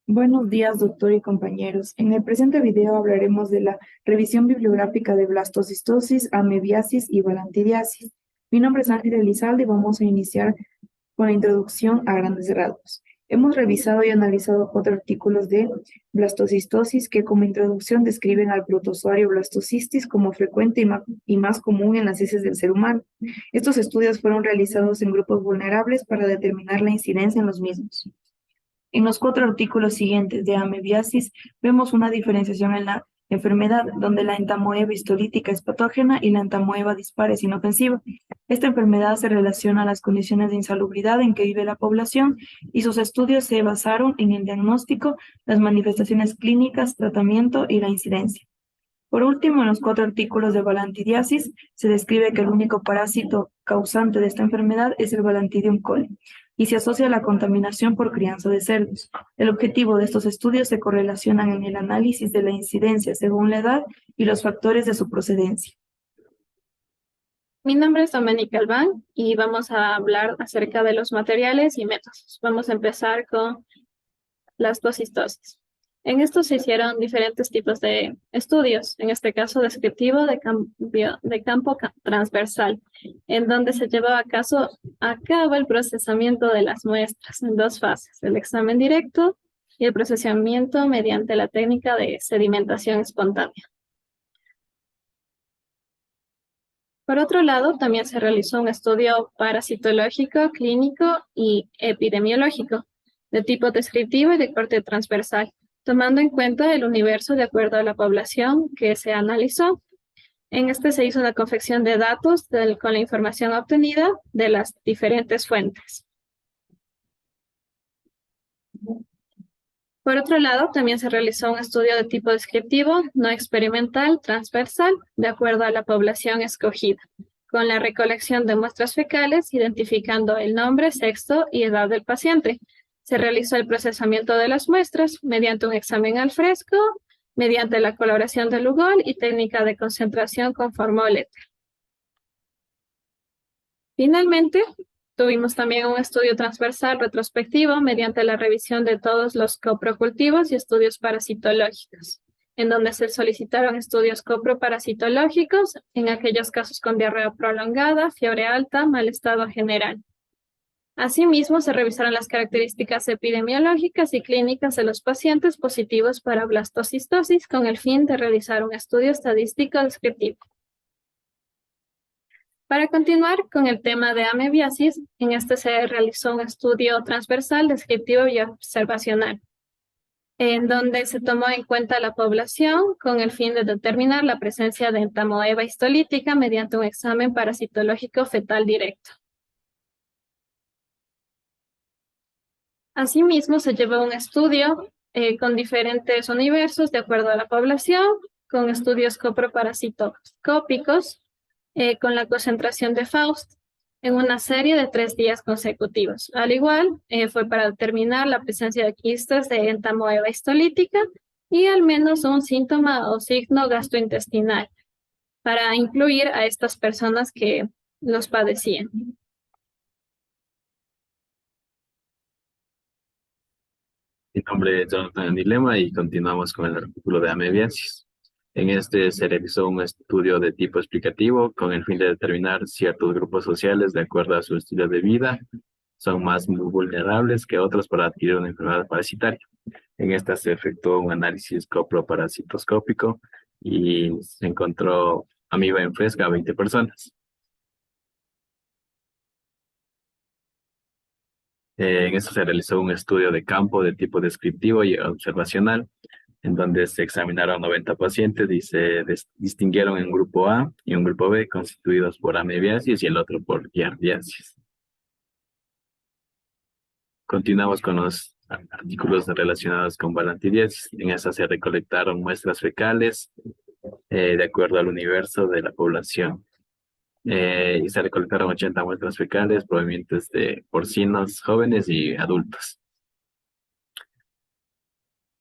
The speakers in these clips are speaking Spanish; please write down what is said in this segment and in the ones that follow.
Buenos días, doctor y compañeros. En el presente video hablaremos de la revisión bibliográfica de blastocistosis, amebiasis y balantidiasis. Mi nombre es Ángel Elizalde y vamos a iniciar con la introducción a grandes rasgos. Hemos revisado y analizado 4 artículos de blastocistosis que como introducción describen al protozoario Blastocystis como frecuente y más común en las heces del ser humano. Estos estudios fueron realizados en grupos vulnerables para determinar la incidencia en los mismos. En los 4 artículos siguientes de amebiasis vemos una diferenciación en la enfermedad, donde la entamoeba histolítica es patógena y la entamoeba dispar es inofensiva. Esta enfermedad se relaciona a las condiciones de insalubridad en que vive la población y sus estudios se basaron en el diagnóstico, las manifestaciones clínicas, tratamiento y la incidencia. Por último, en los 4 artículos de balantidiasis se describe que el único parásito causante de esta enfermedad es el Balantidium coli y se asocia a la contaminación por crianza de cerdos. El objetivo de estos estudios se correlacionan en el análisis de la incidencia según la edad y los factores de su procedencia. Mi nombre es Doménica Albán y vamos a hablar acerca de los materiales y métodos. Vamos a empezar con las blastocistosis. En esto se hicieron diferentes tipos de estudios, en este caso descriptivo de campo transversal, en donde se llevaba a cabo el procesamiento de las muestras en 2 fases, el examen directo y el procesamiento mediante la técnica de sedimentación espontánea. Por otro lado, también se realizó un estudio parasitológico, clínico y epidemiológico, de tipo descriptivo y de corte transversal, tomando en cuenta el universo de acuerdo a la población que se analizó. En este se hizo una confección de datos con la información obtenida de las diferentes fuentes. Por otro lado, también se realizó un estudio de tipo descriptivo, no experimental, transversal, de acuerdo a la población escogida, con la recolección de muestras fecales, identificando el nombre, sexo y edad del paciente. Se realizó el procesamiento de las muestras mediante un examen al fresco, mediante la coloración del Lugol y técnica de concentración con formol-éter. Finalmente, tuvimos también un estudio transversal retrospectivo mediante la revisión de todos los coprocultivos y estudios parasitológicos, en donde se solicitaron estudios coproparasitológicos en aquellos casos con diarrea prolongada, fiebre alta, mal estado general. Asimismo, se revisaron las características epidemiológicas y clínicas de los pacientes positivos para blastocistosis con el fin de realizar un estudio estadístico descriptivo. Para continuar con el tema de amebiasis, en este se realizó un estudio transversal, descriptivo y observacional, en donde se tomó en cuenta la población con el fin de determinar la presencia de entamoeba histolítica mediante un examen parasitológico fetal directo. Asimismo, se llevó un estudio con diferentes universos de acuerdo a la población, con estudios coproparasitoscópicos, con la concentración de Faust en una serie de 3 días consecutivos. Al igual, fue para determinar la presencia de quistes de entamoeba histolítica y al menos un síntoma o signo gastrointestinal para incluir a estas personas que los padecían. Mi nombre es Jonathan Dilema y continuamos con el artículo de amebiasis. En este se realizó un estudio de tipo explicativo con el fin de determinar ciertos grupos sociales de acuerdo a su estilo de vida son más vulnerables que otros para adquirir una enfermedad parasitaria. En esta se efectuó un análisis coproparasitoscópico y se encontró amiba en fresca a 20 personas. En esto se realizó un estudio de campo de tipo descriptivo y observacional, en donde se examinaron 90 pacientes y se distinguieron en un grupo A y un grupo B, constituidos por amebiasis y el otro por giardiasis. Continuamos con los artículos relacionados con balantidiasis. En esta se recolectaron muestras fecales de acuerdo al universo de la población. Y se recolectaron 80 muestras fecales provenientes de porcinos jóvenes y adultos.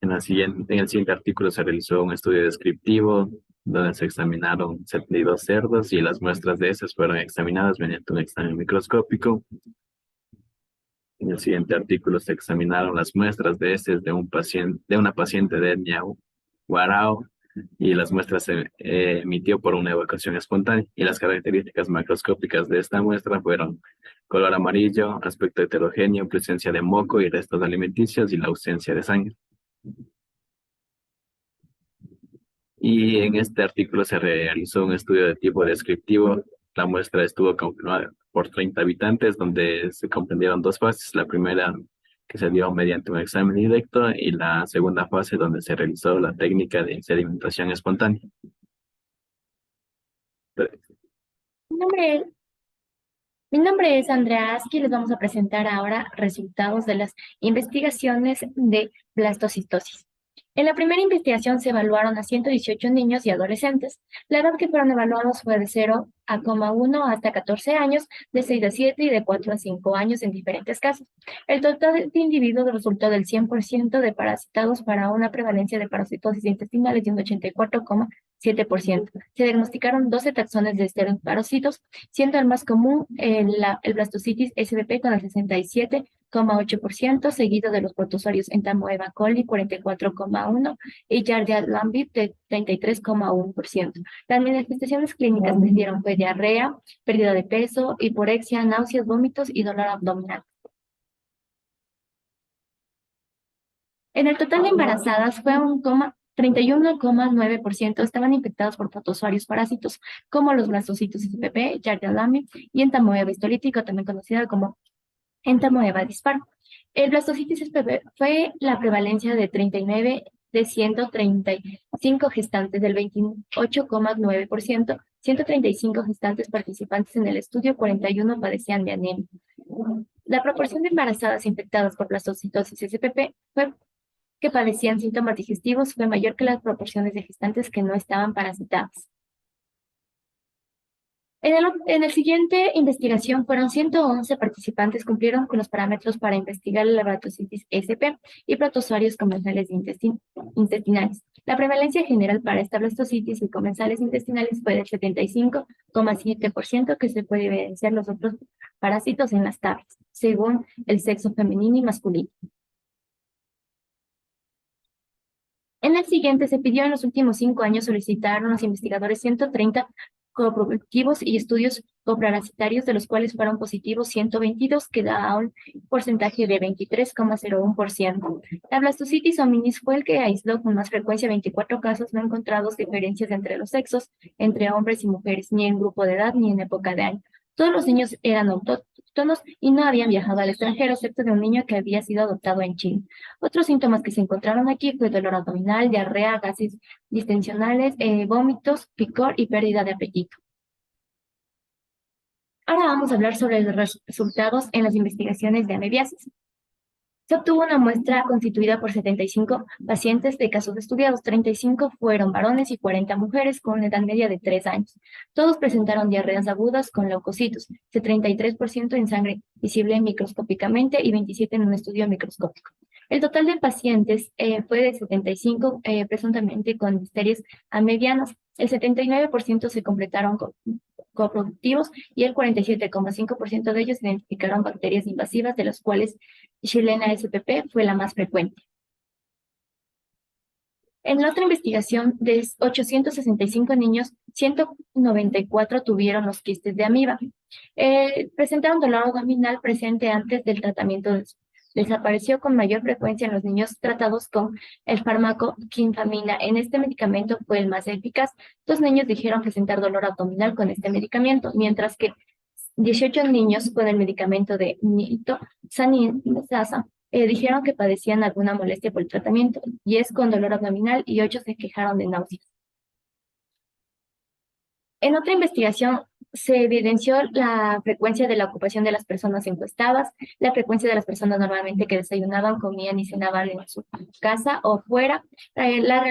En el siguiente artículo se realizó un estudio descriptivo donde se examinaron 72 cerdos y las muestras de esas fueron examinadas mediante un examen microscópico. En el siguiente artículo se examinaron las muestras de heces de una paciente de etnia Warao y las muestras se emitió por una evacuación espontánea y las características macroscópicas de esta muestra fueron color amarillo, aspecto heterogéneo, presencia de moco y restos alimenticios y la ausencia de sangre. Y en este artículo se realizó un estudio de tipo descriptivo. La muestra estuvo confirmada por 30 habitantes, donde se comprendieron dos fases. La primera que se dio mediante un examen directo y la segunda fase donde se realizó la técnica de sedimentación espontánea. Mi nombre, mi nombre es Andrea Aski y les vamos a presentar ahora resultados de las investigaciones de blastocistosis. En la primera investigación se evaluaron a 118 niños y adolescentes. La edad que fueron evaluados fue de 0 a 1 hasta 14 años, de 6 a 7 y de 4 a 5 años en diferentes casos. El total de individuos resultó del 100% de parasitados para una prevalencia de parasitosis intestinales de un 84,7%. Se diagnosticaron 12 taxones de esteroparasitos, siendo el más común el blastocitis SBP con el 67,8%, seguido de los protozoarios Entamoeba coli 44,1% y Giardia lambda de 33,1%. Las manifestaciones clínicas que dieron fue diarrea, pérdida de peso, hiporexia, náuseas, vómitos y dolor abdominal. En el total de embarazadas fue 31,9% estaban infectados por protozoarios parásitos como los blastocitos SPP, Giardia lambda y Entamoeba histolítico, también conocida como Entamoeba dispar. El blastocitis SPP fue la prevalencia de 39 de 135 gestantes del 28,9%, 135 gestantes participantes en el estudio, 41 padecían de anemia. La proporción de embarazadas infectadas por blastocitosis SPP que padecían síntomas digestivos fue mayor que las proporciones de gestantes que no estaban parasitadas. En el siguiente investigación fueron 111 participantes cumplieron con los parámetros para investigar la blastocitis SP y protozoarios comensales intestinales. La prevalencia general para esta blastocitis y comensales intestinales fue del 75,7%, que se puede evidenciar los otros parásitos en las tablas, según el sexo femenino y masculino. En el siguiente se pidió en los últimos 5 años solicitaron a los investigadores 130 coproductivos y estudios coparasitarios, de los cuales fueron positivos 122, que da un porcentaje de 23,01%. La blastocitis hominis fue el que aisló con más frecuencia 24 casos, no encontrados diferencias entre los sexos, entre hombres y mujeres, ni en grupo de edad ni en época de año. Todos los niños eran autóctonos y no habían viajado al extranjero, excepto de un niño que había sido adoptado en Chile. Otros síntomas que se encontraron aquí fue dolor abdominal, diarrea, gases distensionales, vómitos, picor y pérdida de apetito. Ahora vamos a hablar sobre los resultados en las investigaciones de amebiasis. Se obtuvo una muestra constituida por 75 pacientes de casos estudiados. 35 fueron varones y 40 mujeres con una edad media de 3 años. Todos presentaron diarreas agudas con leucocitos, de 33% en sangre visible microscópicamente y 27 en un estudio microscópico. El total de pacientes fue de 75 presuntamente con listerias amebianas. El 79% se completaron coproductivos y el 47,5% de ellos identificaron bacterias invasivas, de las cuales Xylella spp fue la más frecuente. En la otra investigación, de 865 niños, 194 tuvieron los quistes de amiba. Presentaron dolor abdominal presente antes del tratamiento. Desapareció con mayor frecuencia en los niños tratados con el fármaco quinfamina. En este medicamento fue el más eficaz. 2 niños dijeron presentar dolor abdominal con este medicamento, mientras que 18 niños con el medicamento de nitazoxanida dijeron que padecían alguna molestia por el tratamiento, 10 con dolor abdominal y 8 se quejaron de náuseas. En otra investigación se evidenció la frecuencia de la ocupación de las personas encuestadas, la frecuencia de las personas normalmente que desayunaban, comían y cenaban en su casa o fuera, la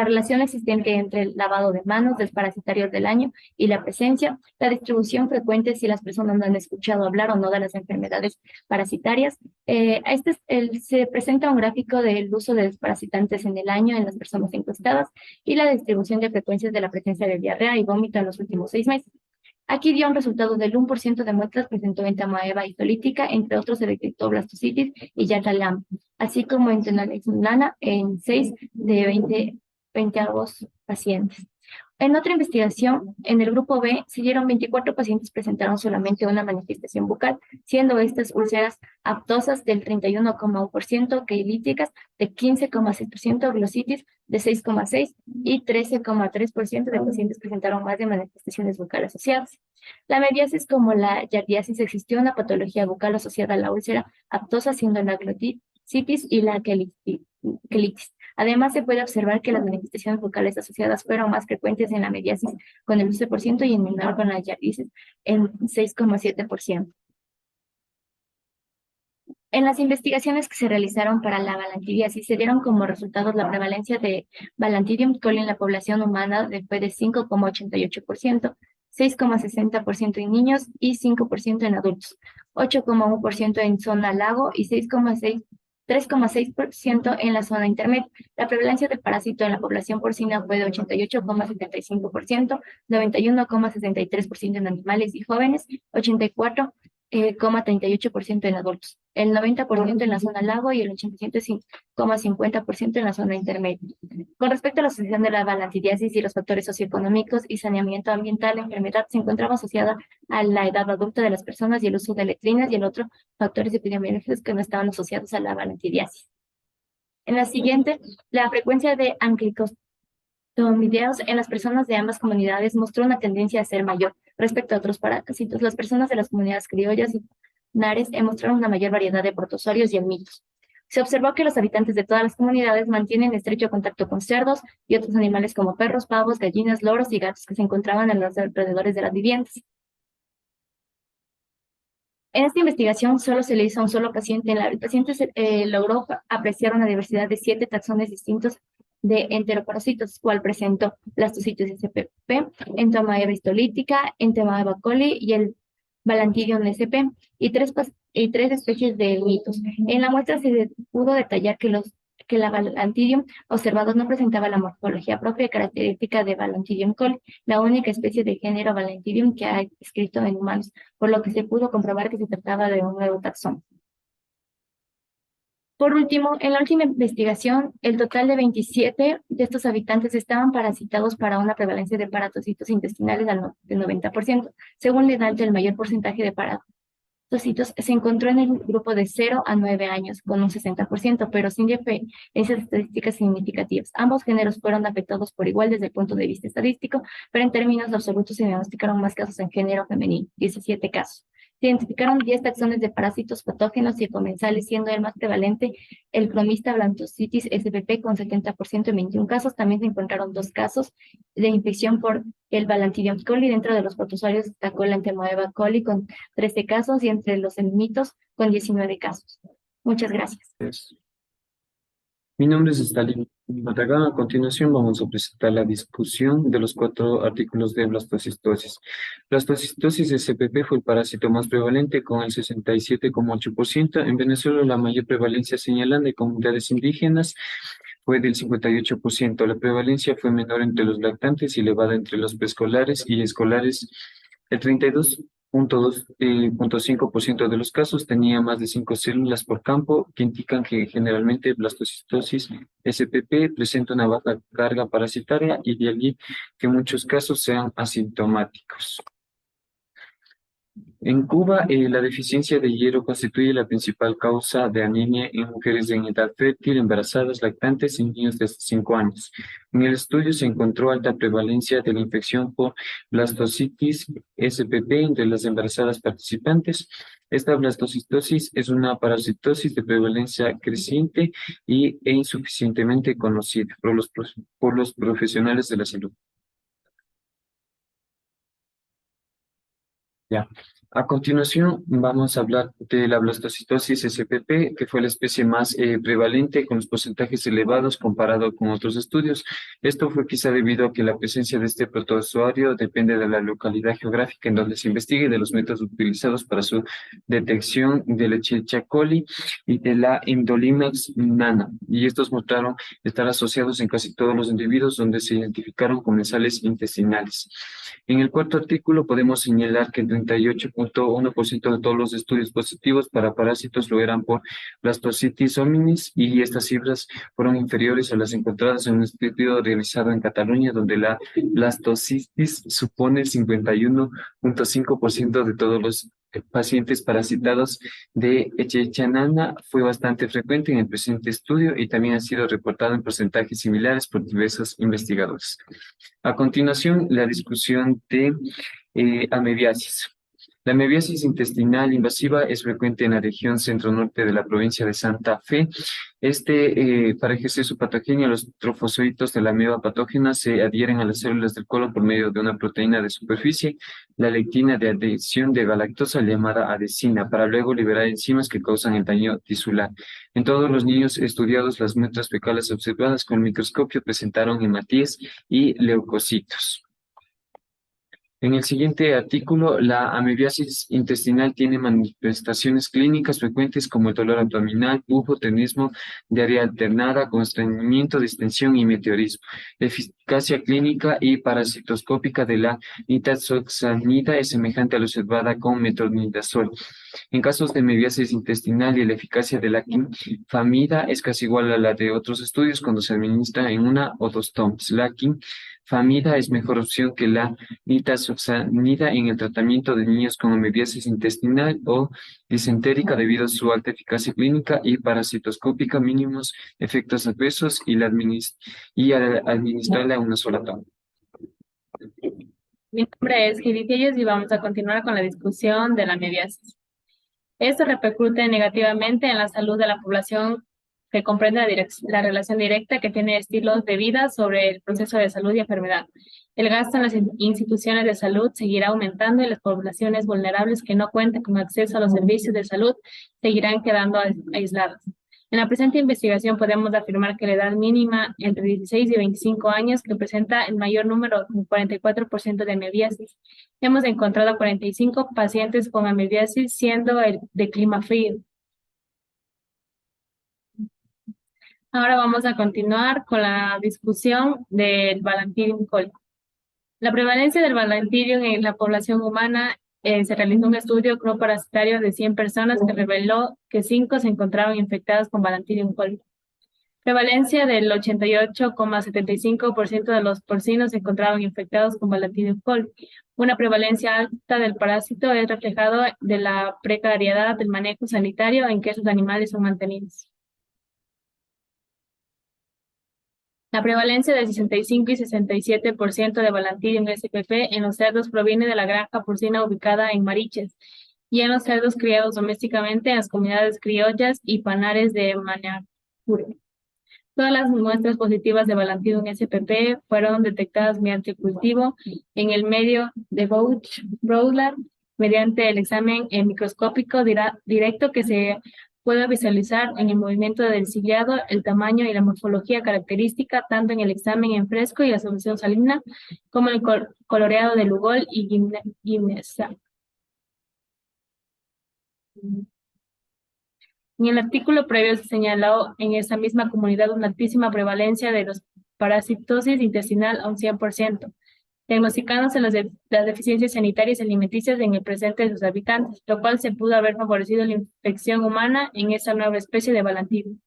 relación existente entre el lavado de manos, desparasitarios del año y la presencia, la distribución frecuente si las personas no han escuchado hablar o no de las enfermedades parasitarias. Se presenta un gráfico del uso de desparasitantes en el año en las personas encuestadas y la distribución de frecuencias de la presencia de diarrea y vómito en los últimos 6 meses. Aquí dio un resultado del 1% de muestras presentó entamoeba histolítica, entre otros se detectó blastocitis y Yatalam, así como entenalexulana en 6 de 22 pacientes. En otra investigación, en el grupo B, se dieron 24 pacientes presentaron solamente una manifestación bucal, siendo estas úlceras aptosas del 31,1%, queilíticas de 15,6%, glositis de 6,6% y 13,3% de pacientes presentaron más de manifestaciones bucales asociadas. La mediasis como la yardiasis existió una patología bucal asociada a la úlcera aptosa, siendo la gloticitis y la quelitis. Además, se puede observar que las manifestaciones bucales asociadas fueron más frecuentes en la mediasis con el 11% y en menor con la yardiasis en 6,7%. En las investigaciones que se realizaron para la balantidiasis se dieron como resultados la prevalencia de Balantidium coli en la población humana fue de 5,88%, 6,60% en niños y 5% en adultos, 8,1% en zona lago y 3,6% en la zona intermedia. La prevalencia del parásito en la población porcina fue de 88,75%, 91,63% en animales y jóvenes, 84,38% en adultos, el 90% en la zona lago y el 87,50% en la zona intermedia. Con respecto a la asociación de la balantidiasis y los factores socioeconómicos y saneamiento ambiental, la enfermedad se encontraba asociada a la edad adulta de las personas y el uso de letrinas y el otro factores epidemiológicos que no estaban asociados a la balantidiasis. En la siguiente, la frecuencia de anclicostomideos en las personas de ambas comunidades mostró una tendencia a ser mayor respecto a otros parásitos. Las personas de las comunidades criollas y nares mostraron una mayor variedad de protozoarios y helmintos. Se observó que los habitantes de todas las comunidades mantienen estrecho contacto con cerdos y otros animales como perros, pavos, gallinas, loros y gatos que se encontraban en los alrededores de las viviendas. En esta investigación solo se le hizo a un solo paciente. El paciente logró apreciar una diversidad de 7 taxones distintos de enteroparasitos, cual presentó blastocitis SPP, entamoeba histolítica, entamoeba coli y el Balantidium SP y tres especies de mitos. En la muestra se pudo detallar que la Balantidium observados no presentaba la morfología propia y característica de Balantidium coli, la única especie de género Balantidium que ha escrito en humanos, por lo que se pudo comprobar que se trataba de un nuevo taxón. Por último, en la última investigación, el total de 27 de estos habitantes estaban parasitados para una prevalencia de paratocitos intestinales del 90%. Según la edad del mayor porcentaje de paratocitos, se encontró en el grupo de 0 a 9 años, con un 60%, pero sin diferencias estadísticas significativas. Ambos géneros fueron afectados por igual desde el punto de vista estadístico, pero en términos absolutos se diagnosticaron más casos en género femenino, 17 casos. Se identificaron 10 taxones de parásitos patógenos y comensales, siendo el más prevalente el cromista blastocitis SPP con 70% en 21 casos. También se encontraron 2 casos de infección por el Balantidium coli. Dentro de los protozoarios destacó el entamoeba coli con 13 casos y entre los helmintos con 19 casos. Muchas gracias. Mi nombre es Stalin Matagán. A continuación vamos a presentar la discusión de los 4 artículos de blastocistosis. Blastocistosis SPP fue el parásito más prevalente con el 67,8%. En Venezuela la mayor prevalencia señalada en comunidades indígenas fue del 58%. La prevalencia fue menor entre los lactantes y elevada entre los preescolares y escolares. El 32,5% de los casos tenía más de 5 células por campo, que indican que generalmente blastocistosis SPP presenta una baja carga parasitaria y de allí que en muchos casos sean asintomáticos. En Cuba, la deficiencia de hierro constituye la principal causa de anemia en mujeres en edad fértil, embarazadas, lactantes y niños de hasta 5 años. En el estudio se encontró alta prevalencia de la infección por blastocitis SPP entre las embarazadas participantes. Esta blastocistosis es una parasitosis de prevalencia creciente e insuficientemente conocida por los profesionales de la salud. Ya. A continuación, vamos a hablar de la blastocitosis SPP, que fue la especie más prevalente con los porcentajes elevados comparado con otros estudios. Esto fue quizá debido a que la presencia de este protozoario depende de la localidad geográfica en donde se investigue y de los métodos utilizados para su detección de la Escherichia coli y de la Endolimax nana. Y estos mostraron estar asociados en casi todos los individuos donde se identificaron comensales intestinales. En el cuarto artículo podemos señalar que el 38.1% de todos los estudios positivos para parásitos lo eran por Blastocitis hominis y estas cifras fueron inferiores a las encontradas en un estudio realizado en Cataluña donde la blastocitis supone el 51.5% de todos los pacientes parasitados de Escherichia nana. Fue bastante frecuente en el presente estudio y también ha sido reportado en porcentajes similares por diversos investigadores. A continuación, la discusión de amebiasis. La amebiasis intestinal invasiva es frecuente en la región centro-norte de la provincia de Santa Fe. Para ejercer su patogenia, los trofozoitos de la ameba patógena se adhieren a las células del colon por medio de una proteína de superficie, la lectina de adhesión de galactosa llamada adhesina, para luego liberar enzimas que causan el daño tisular. En todos los niños estudiados, las muestras fecales observadas con el microscopio presentaron hematíes y leucocitos. En el siguiente artículo, la amebiasis intestinal tiene manifestaciones clínicas frecuentes como el dolor abdominal, pujo, tenesmo, diarrea alternada, constreñimiento, distensión y meteorismo. La eficacia clínica y parasitoscópica de la nitazoxanida es semejante a la observada con metronidazol. En casos de amebiasis intestinal, y la eficacia de la quinfamida es casi igual a la de otros estudios cuando se administra en una o dos tomas. La quinfamida es mejor opción que la nitazoxanida en el tratamiento de niños con amebiasis intestinal o disentérica debido a su alta eficacia clínica y parasitoscópica, mínimos efectos adversos y al administrarla a una sola toma. Mi nombre es Heidi Telles y vamos a continuar con la discusión de la amebiasis. Esto repercute negativamente en la salud de la población que comprende la relación directa que tiene estilos de vida sobre el proceso de salud y enfermedad. El gasto en las instituciones de salud seguirá aumentando y las poblaciones vulnerables que no cuentan con acceso a los servicios de salud seguirán quedando aisladas. En la presente investigación podemos afirmar que la edad mínima entre 16 y 25 años que presenta el mayor número, un 44% de amebiasis. Hemos encontrado 45 pacientes con amebiasis, siendo el de clima frío. Ahora vamos a continuar con la discusión del Balantidium coli. La prevalencia del Balantidium en la población humana se realizó un estudio croparasitario de 100 personas que reveló que 5 se encontraban infectadas con Balantidium coli. Prevalencia del 88,75% de los porcinos se encontraban infectados con Balantidium coli. Una prevalencia alta del parásito es reflejado de la precariedad del manejo sanitario en que esos animales son mantenidos. La prevalencia del 65 y 67% de Balantidium SPP en los cerdos proviene de la granja porcina ubicada en Mariches y en los cerdos criados domésticamente en las comunidades criollas y panares de Manacure. Todas las muestras positivas de Balantidium SPP fueron detectadas mediante cultivo en el medio de Broiler mediante el examen microscópico directo que se puede visualizar en el movimiento del ciliado, el tamaño y la morfología característica tanto en el examen en fresco y la solución salina como el coloreado de Lugol y Guinnessa. En el artículo previo se señaló en esa misma comunidad una altísima prevalencia de los parasitosis intestinal a un 100%, diagnosticándose las deficiencias sanitarias y alimenticias en el presente de sus habitantes, lo cual se pudo haber favorecido la infección humana en esta nueva especie de Balantidium.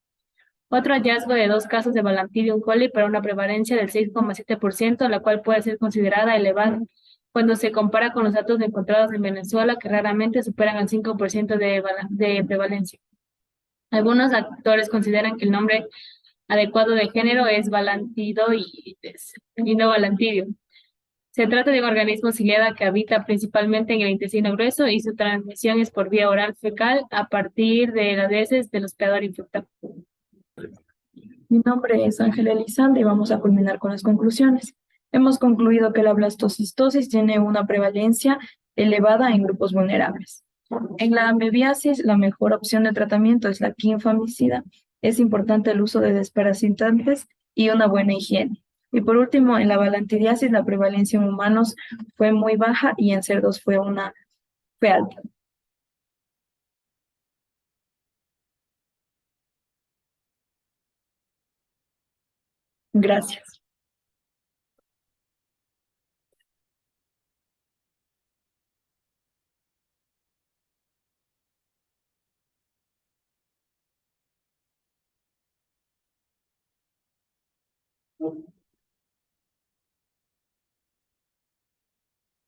Otro hallazgo de 2 casos de Balantidium coli para una prevalencia del 6,7%, la cual puede ser considerada elevada cuando se compara con los datos encontrados en Venezuela, que raramente superan el 5% de prevalencia. Algunos autores consideran que el nombre adecuado de género es Balantidoides y no Balantidium. Se trata de un organismo ciliada que habita principalmente en el intestino grueso y su transmisión es por vía oral fecal a partir de las heces del hospedador infectado. Mi nombre es Ángela Elizalde y vamos a culminar con las conclusiones. Hemos concluido que la blastocistosis tiene una prevalencia elevada en grupos vulnerables. En la amebiasis, la mejor opción de tratamiento es la quinfamicida. Es importante el uso de desparasitantes y una buena higiene. Y por último, en la balantidiasis, la prevalencia en humanos fue muy baja y en cerdos fue alta. Gracias.